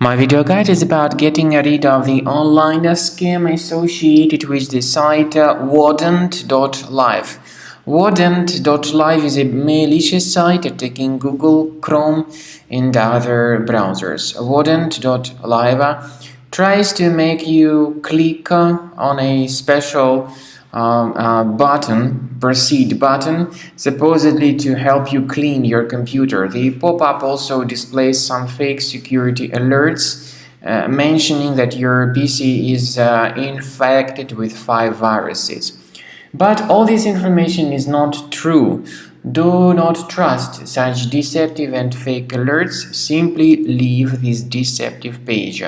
My video guide is about getting rid of the online scam associated with the site Wodent.live. Wodent.live is a malicious site attacking Google, Chrome, and other browsers. Wodent.live tries to make you click on a special proceed button, supposedly to help you clean your computer. The pop-up also displays some fake security alerts mentioning that your PC is infected with 5 viruses. But all this information is not true. Do not trust such deceptive and fake alerts. Simply leave this deceptive page.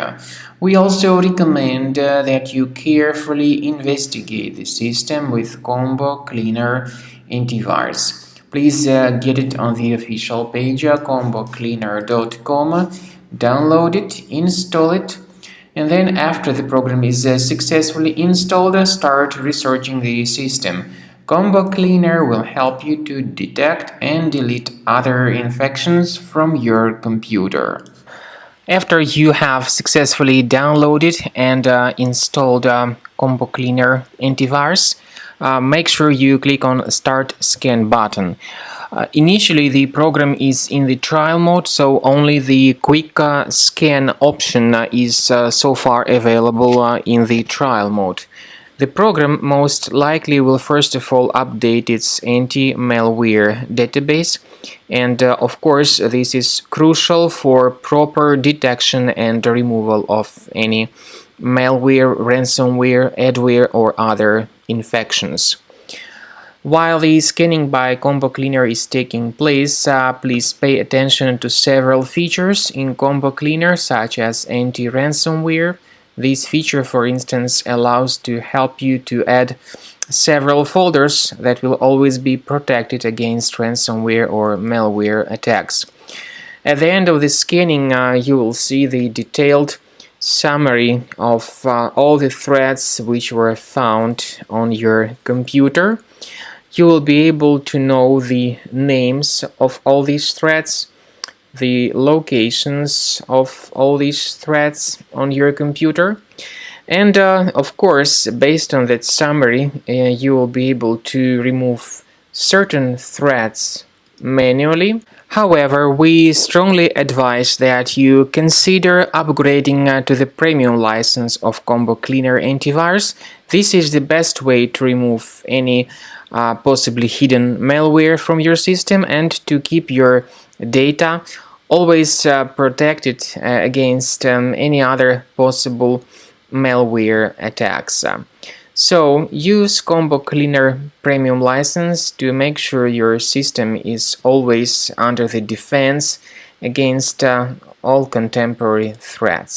We also recommend that you carefully investigate the system with Combo Cleaner Antivirus. Please get it on the official page, combocleaner.com. Download it, install it, and then after the program is successfully installed, start researching the system. Combo Cleaner will help you to detect and delete other infections from your computer. After you have successfully downloaded and installed Combo Cleaner Antivirus, make sure you click on Start Scan button. Initially, the program is in the trial mode, so only the quick scan option is so far available in the trial mode. The program most likely will first of all update its anti-malware database, and of course this is crucial for proper detection and removal of any malware, ransomware, adware or other infections. While the scanning by Combo Cleaner is taking place, please pay attention to several features in Combo Cleaner, such as anti-ransomware. This feature, for instance, allows to help you to add several folders that will always be protected against ransomware or malware attacks. At the end of the scanning, you will see the detailed summary of all the threads which were found on your computer. You will be able to know the names of all these threads, the locations of all these threads on your computer, and of course, based on that summary, you will be able to remove certain threads manually. However, we strongly advise that you consider upgrading to the premium license of Combo Cleaner Antivirus. This is the best way to remove any possibly hidden malware from your system and to keep your data always protected against any other possible malware attacks. So use Combo Cleaner Premium license to make sure your system is always under the defense against all contemporary threats.